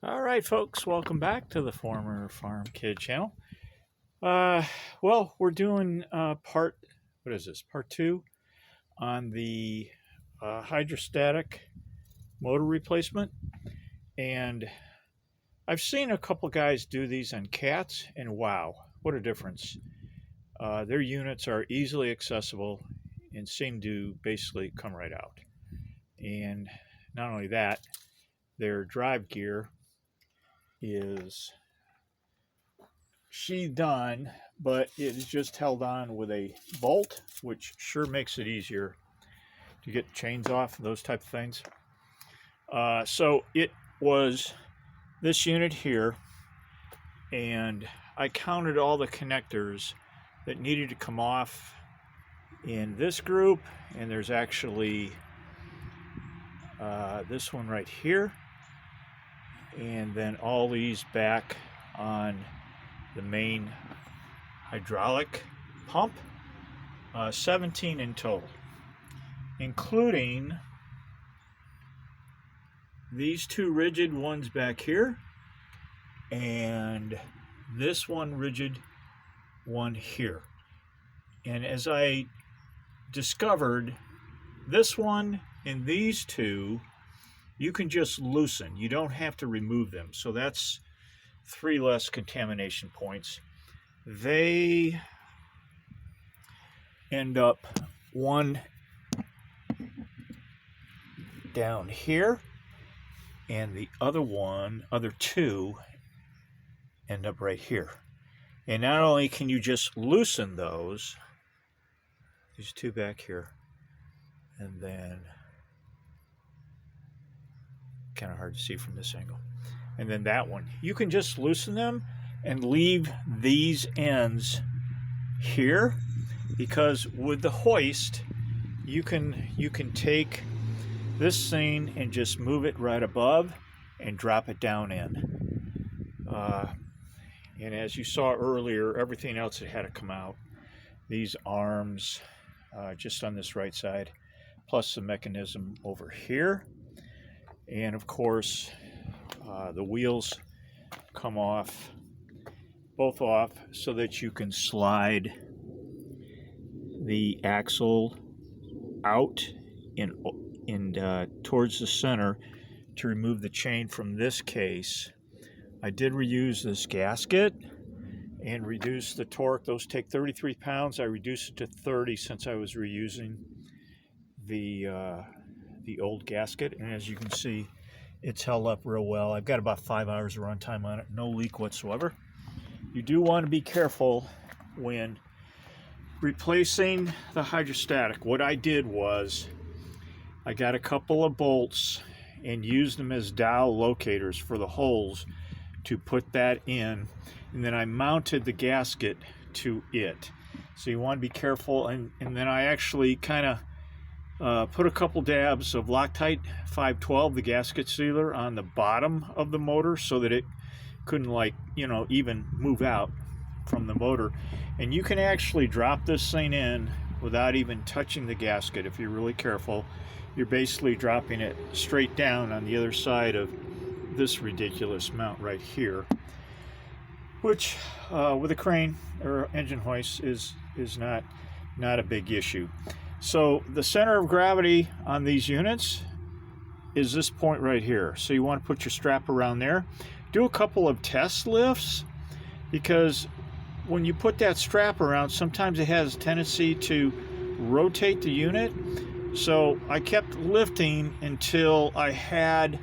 All right, folks, welcome back to the Former Farm Kid channel. Well, we're doing part two on the hydrostatic motor replacement. And I've seen a couple guys do these on cats, and wow, what a difference. Their units are easily accessible and seem to basically come right out. And not only that, their drive gear is sheathed on, but it is just held on with a bolt, which sure makes it easier to get chains off, those type of things. So it was this unit here, and I counted all the connectors that needed to come off in this group, and there's actually this one right here, and then all these back on the main hydraulic pump, 17 in total, including these two rigid ones back here and this one rigid one here. And as I discovered, this one and these two you can just loosen. You don't have to remove them. So that's 3 less contamination points. They end up one down here, and the other two end up right here. And not only can you just loosen those, these two back here, and then kind of hard to see from this angle, and then that one, you can just loosen them and leave these ends here, because with the hoist you can take this thing and just move it right above and drop it down in. And as you saw earlier, everything else that had to come out, these arms just on this right side, plus the mechanism over here. And of course, the wheels come off, both off, so that you can slide the axle out and towards the center to remove the chain from this case. I did reuse this gasket and reduce the torque. Those take 33 pounds. I reduced it to 30 since I was reusing the old gasket, and as you can see, it's held up real well. I've got about 5 hours of runtime on it, no leak whatsoever. You do want to be careful when replacing the hydrostatic. What I did was I got a couple of bolts and used them as dowel locators for the holes to put that in, and then I mounted the gasket to it. So you want to be careful, and then I actually kind of put a couple dabs of Loctite 512, the gasket sealer, on the bottom of the motor so that it couldn't, like, even move out from the motor. And you can actually drop this thing in without even touching the gasket if you're really careful. You're basically dropping it straight down on the other side of this ridiculous mount right here, which with a crane or engine hoist is not a big issue. So the center of gravity on these units is this point right here. So you want to put your strap around there. Do a couple of test lifts, because when you put that strap around, sometimes it has a tendency to rotate the unit. So I kept lifting until I had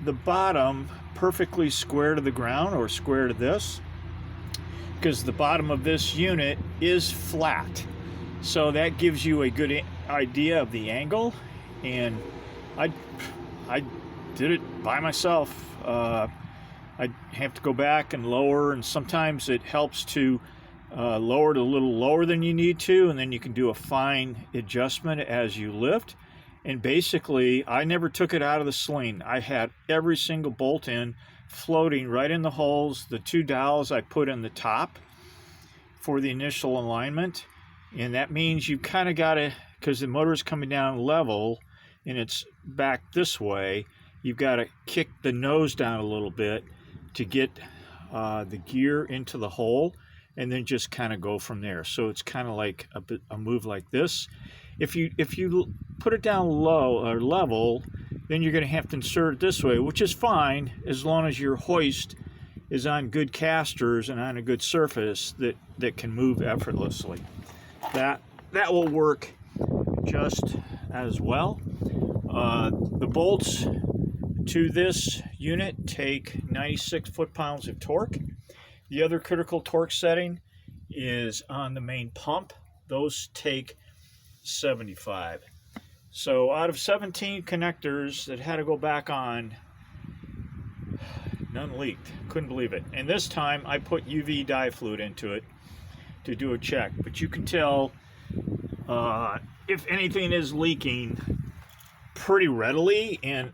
the bottom perfectly square to the ground, or square to this, because the bottom of this unit is flat. So that gives you a good idea of the angle, and I did it by myself. I have to go back and lower, and sometimes it helps to lower it a little lower than you need to, and then you can do a fine adjustment as you lift. And basically, I never took it out of the sling. I had every single bolt in, floating right in the holes. The 2 dowels I put in the top for the initial alignment. And that means you kind of got to, because the motor is coming down level and it's back this way, you've got to kick the nose down a little bit to get the gear into the hole, and then just kind of go from there. So it's kind of like a move like this. If you put it down low or level, then you're going to have to insert it this way, which is fine as long as your hoist is on good casters and on a good surface that can move effortlessly. That will work just as well. The bolts to this unit take 96 foot-pounds of torque. The other critical torque setting is on the main pump. Those take 75. So out of 17 connectors that had to go back on, none leaked. Couldn't believe it. And this time I put UV dye fluid into it to do a check. But you can tell if anything is leaking pretty readily, and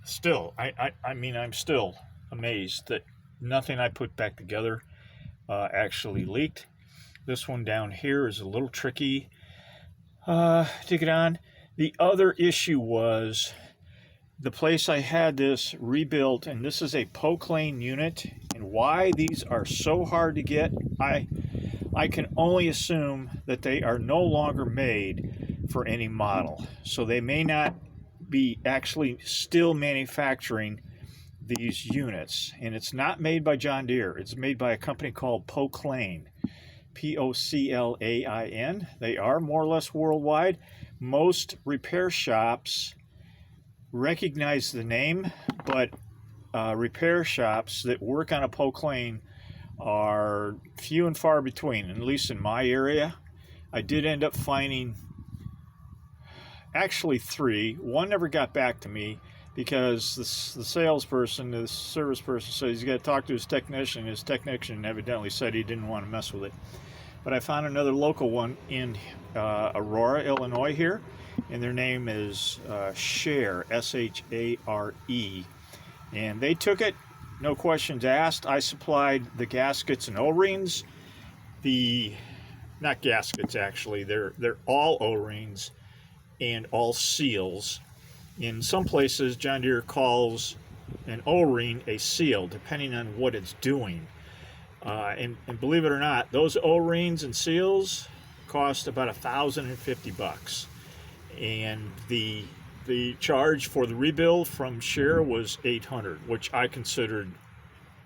still, I mean, I'm still amazed that nothing I put back together actually leaked. This one down here is a little tricky to get on. The other issue was the place I had this rebuilt, and this is a poke lane unit, and why these are so hard to get, I can only assume that they are no longer made for any model. So they may not be actually still manufacturing these units, and it's not made by John Deere. It's made by a company called Poke Lane, P-O-C-L-A-I-N. They are more or less worldwide. Most repair shops recognize the name, but repair shops that work on a Poke Lane are few and far between, at least in my area. I did end up finding actually 3. One never got back to me because the salesperson, the service person, said he's got to talk to his technician. His technician evidently said he didn't want to mess with it. But I found another local one in Aurora, Illinois here, and their name is Share, S-H-A-R-E. And they took it, no questions asked. I supplied the gaskets and O-rings. Not gaskets actually, they're all O-rings and all seals. In some places, John Deere calls an O-ring a seal, depending on what it's doing. And believe it or not, those O-rings and seals cost about $1,050. And the charge for the rebuild from Share was $800, which I considered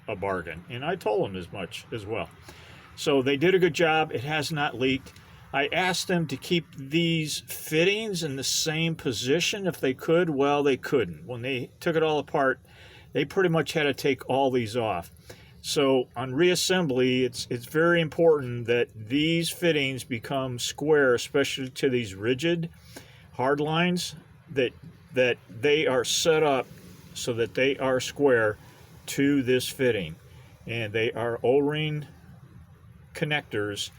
a bargain. And I told them as much as well. So they did a good job. It has not leaked. I asked them to keep these fittings in the same position if they could. Well, they couldn't. When they took it all apart, they pretty much had to take all these off. So on reassembly, it's very important that these fittings become square, especially to these rigid hard lines, that they are set up so that they are square to this fitting. And they are O-ring connectors,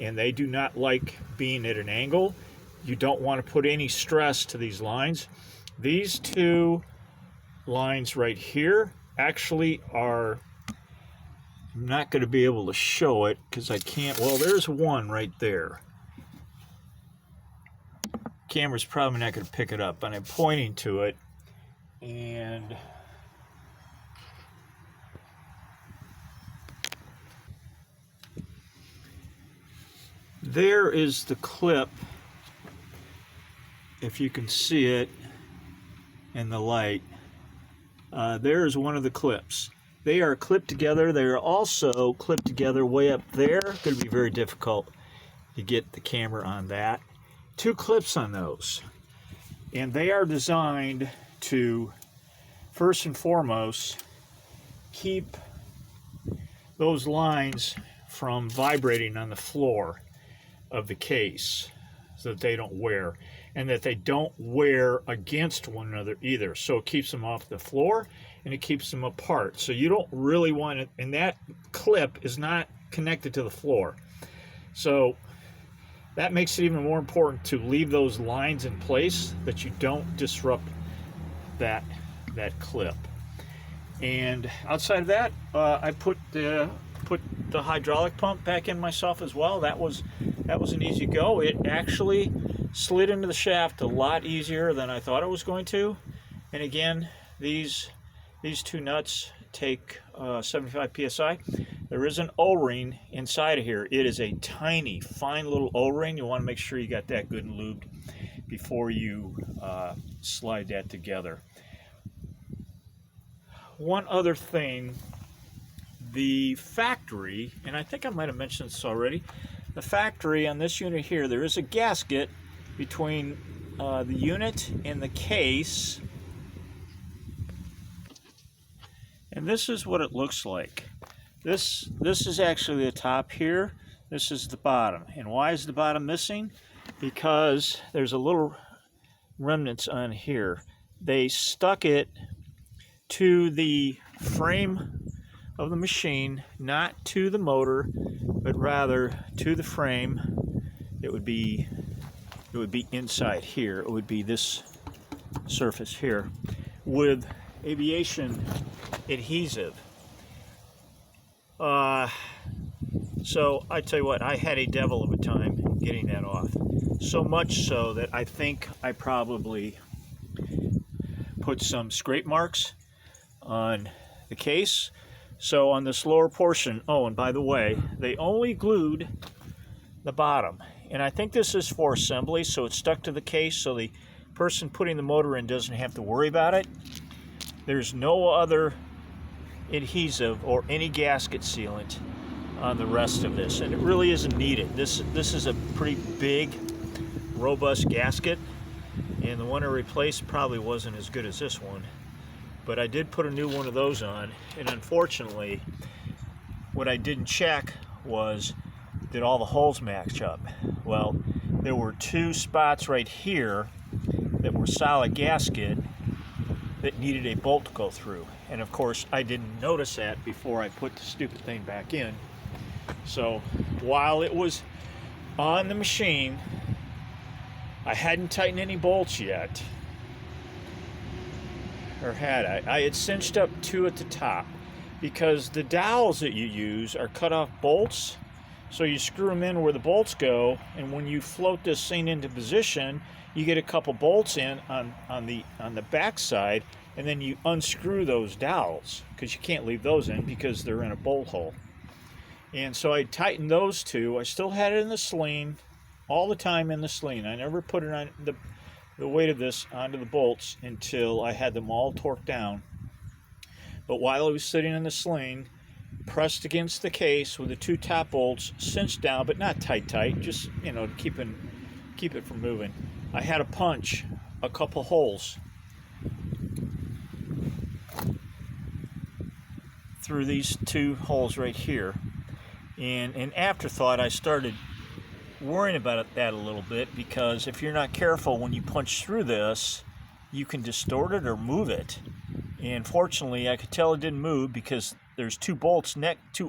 and they do not like being at an angle. You don't want to put any stress to these lines. These 2 lines right here actually are, I'm not going to be able to show it because I can't. Well, there's one right there. Camera's probably not going to pick it up, but I'm pointing to it, and there is the clip, if you can see it in the light. There is one of the clips. They are clipped together. They are also clipped together way up there. Going to be very difficult to get the camera on that. 2 clips on those. And they are designed to, first and foremost, keep those lines from vibrating on the floor of the case so that they don't wear, and that they don't wear against one another either. So it keeps them off the floor and it keeps them apart. So you don't really want it, and that clip is not connected to the floor. So that makes it even more important to leave those lines in place, that you don't disrupt that clip. And outside of that, I put the hydraulic pump back in myself as well. That was an easy go. It actually slid into the shaft a lot easier than I thought it was going to. And again, these two nuts take 75 psi. There is an O-ring inside of here. It is a tiny, fine little O-ring. You want to make sure you got that good and lubed before you slide that together. One other thing, the factory, and I think I might have mentioned this already, the factory on this unit here, there is a gasket between the unit and the case, and this is what it looks like. This is actually the top here, this is the bottom. And why is the bottom missing? Because there's a little remnants on here. They stuck it to the frame of the machine, not to the motor, but rather to the frame. It would be inside here. It would be this surface here with aviation adhesive. So I tell you what, I had a devil of a time getting that off. So much so that I think I probably put some scrape marks on the case. So on this lower portion, oh, and by the way, they only glued the bottom. And I think this is for assembly, so it's stuck to the case so the person putting the motor in doesn't have to worry about it. There's no other adhesive or any gasket sealant on the rest of this, and it really isn't needed. This is a pretty big, robust gasket, and the one I replaced probably wasn't as good as this one. But I did put a new one of those on, and unfortunately, what I didn't check was, did all the holes match up? Well, there were two spots right here that were solid gasket that needed a bolt to go through. And of course, I didn't notice that before I put the stupid thing back in. So while it was on the machine, I hadn't tightened any bolts yet. Or had I? I had cinched up two at the top, because the dowels that you use are cut off bolts, so you screw them in where the bolts go, and when you float this thing into position, you get a couple bolts in on the back side, and then you unscrew those dowels, because you can't leave those in because they're in a bolt hole. And so I tightened those two. I still had it in the sling, all the time in the sling. I never put it on the weight of this onto the bolts until I had them all torqued down. But while I was sitting in the sling, pressed against the case with the two top bolts cinched down, but not tight, just, you know, to keep it from moving, I had to punch a couple holes through these two holes right here. And in afterthought, I started worrying about that a little bit, because if you're not careful when you punch through this, you can distort it or move it. And fortunately, I could tell it didn't move because there's two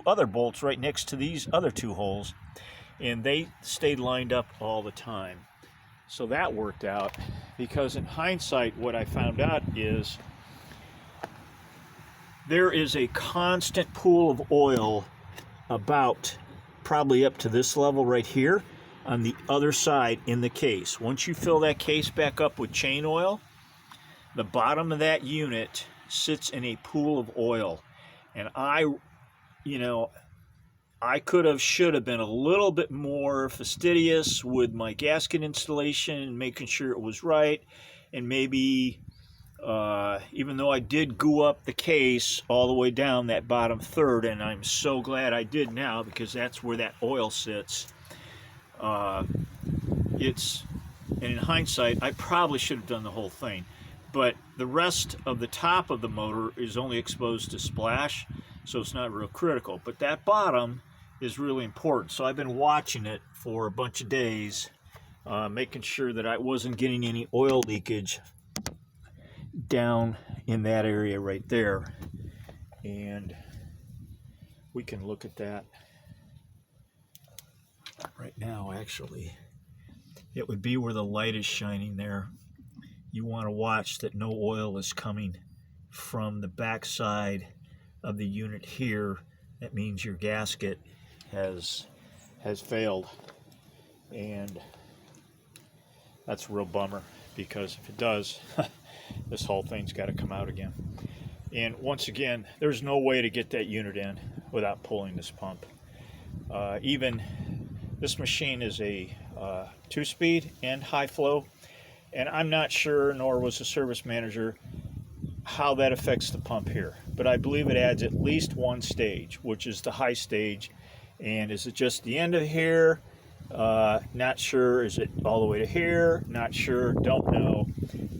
other bolts right next to these other two holes, and they stayed lined up all the time. So that worked out, because in hindsight, what I found out is there is a constant pool of oil about probably up to this level right here on the other side in the case. Once you fill that case back up with chain oil, the bottom of that unit sits in a pool of oil. And I should have been a little bit more fastidious with my gasket installation and making sure it was right. And maybe, even though I did goo up the case all the way down that bottom third, and I'm so glad I did now, because that's where that oil sits. And in hindsight, I probably should have done the whole thing, but the rest of the top of the motor is only exposed to splash, so it's not real critical. But that bottom is really important, so I've been watching it for a bunch of days, making sure that I wasn't getting any oil leakage down in that area right there. And we can look at that right now. Actually, it would be where the light is shining there. You want to watch that no oil is coming from the back side of the unit here. That means your gasket has failed, and that's a real bummer, because if it does, this whole thing's got to come out again. And once again, there's no way to get that unit in without pulling this pump. Even this machine is a 2-speed and high flow, and I'm not sure, nor was the service manager, how that affects the pump here. But I believe it adds at least one stage, which is the high stage. And is it just the end of here? Not sure. Is it all the way to here? Not sure. Don't know.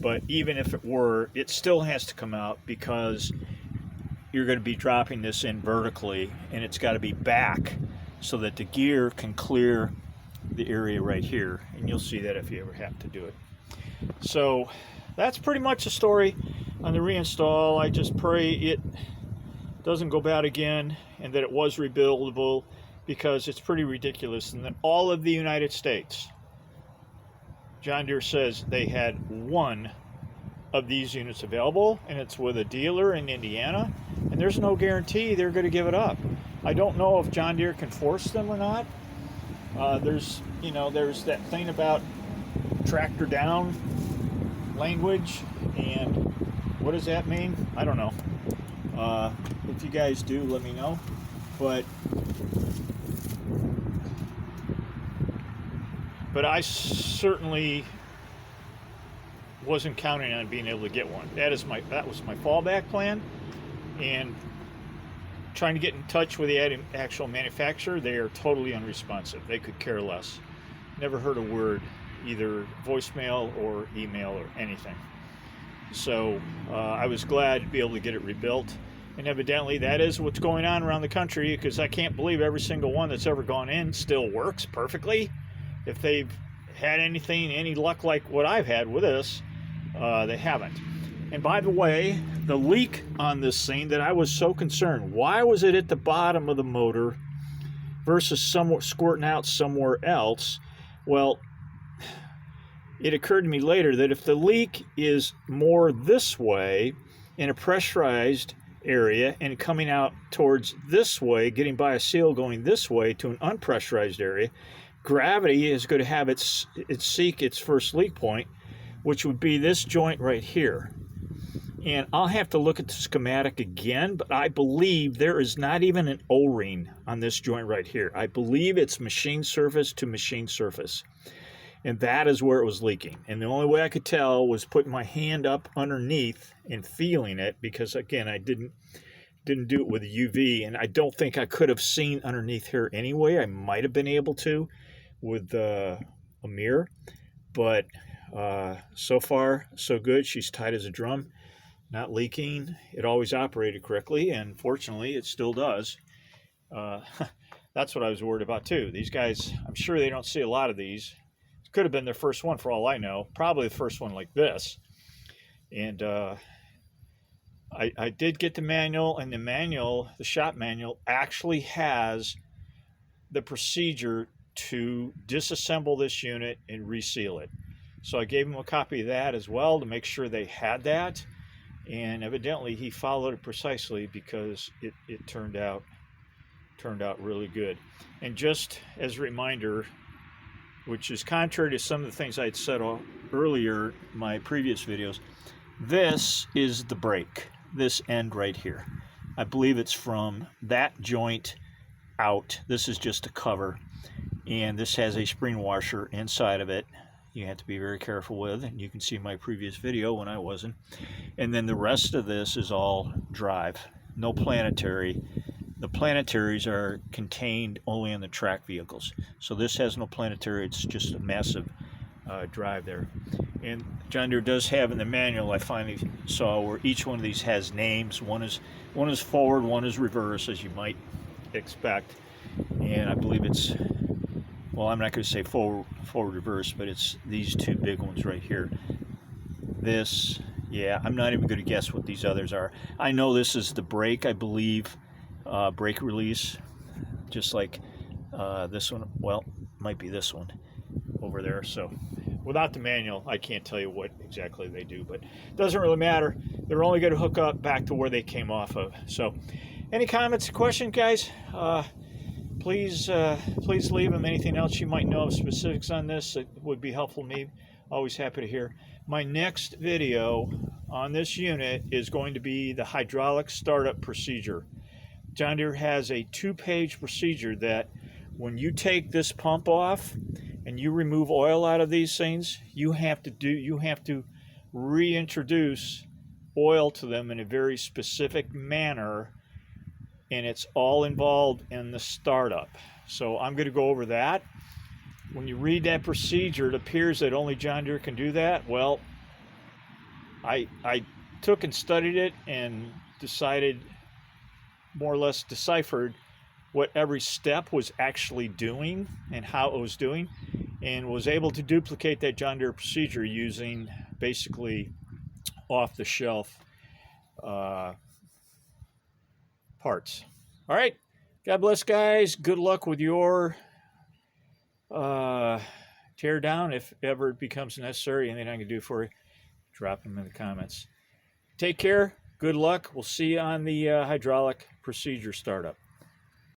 But even if it were, it still has to come out because you're going to be dropping this in vertically, and it's got to be back so that the gear can clear the area right here. And you'll see that if you ever have to do it. So that's pretty much the story on the reinstall. I just pray it doesn't go bad again and that it was rebuildable, because it's pretty ridiculous. And that all of the United States, John Deere says they had one of these units available, and it's with a dealer in Indiana, and there's no guarantee they're going to give it up. I don't know if John Deere can force them or not. There's that thing about tractor down language, and what does that mean? I don't know. If you guys do, let me know. But I certainly wasn't counting on being able to get one. That was my fallback plan, and trying to get in touch with the actual manufacturer, they are totally unresponsive. They could care less. Never heard a word, either voicemail or email or anything. So I was glad to be able to get it rebuilt, and evidently that is what's going on around the country, because I can't believe every single one that's ever gone in still works perfectly. If they've had any luck like what I've had with this, they haven't. And by the way, the leak on this thing that I was so concerned, why was it at the bottom of the motor versus somewhat squirting out somewhere else? Well, it occurred to me later that if the leak is more this way in a pressurized area and coming out towards this way, getting by a seal going this way to an unpressurized area, gravity is going to have its seek its first leak point, which would be this joint right here. And I'll have to look at the schematic again, but I believe there is not even an O-ring on this joint right here. I believe it's machine surface to machine surface. And that is where it was leaking. And the only way I could tell was putting my hand up underneath and feeling it, because again, I didn't do it with a UV, and I don't think I could have seen underneath here anyway. I might have been able to with a mirror, but so far so good. She's tight as a drum, not leaking. It always operated correctly, and fortunately it still does. That's what I was worried about too. These guys, I'm sure they don't see a lot of these. It could have been their first one for all I know, probably the first one like this. And I did get the manual, and the shop manual actually has the procedure to disassemble this unit and reseal it. So I gave him a copy of that as well to make sure they had that, and evidently he followed it precisely, because it turned out really good. And just as a reminder, which is contrary to some of the things I'd said earlier in my previous videos, this is the brake, this end right here. I believe it's from that joint out. This is just a cover, and this has a spring washer inside of it you have to be very careful with, and you can see my previous video when I wasn't. And then the rest of this is all drive, no planetary. The planetaries are contained only in the track vehicles, so this has no planetary. It's just a massive drive there. And John Deere does have in the manual, I finally saw, where each one of these has names. One is forward, one is reverse, as you might expect. And I believe it's, well, I'm not going to say forward reverse, but it's these two big ones right here. This, yeah, I'm not even going to guess what these others are. I know this is the brake, I believe, brake release, just like this one. Well, might be this one over there. So without the manual, I can't tell you what exactly they do, but it doesn't really matter. They're only going to hook up back to where they came off of. So any comments, questions, guys? Please leave them. Anything else you might know of specifics on this, it would be helpful to me. Always happy to hear. My next video on this unit is going to be the hydraulic startup procedure. John Deere has a 2-page procedure that when you take this pump off and you remove oil out of these things, you have to reintroduce oil to them in a very specific manner, and it's all involved in the startup. So I'm going to go over that. When you read that procedure, it appears that only John Deere can do that. Well, I took and studied it and decided, more or less deciphered what every step was actually doing and how it was doing, and was able to duplicate that John Deere procedure using basically off-the-shelf parts. All right, God bless, guys. Good luck with your tear down if ever it becomes necessary. Anything I can do for you, drop them in the comments. Take care. Good luck. We'll see you on the hydraulic procedure startup.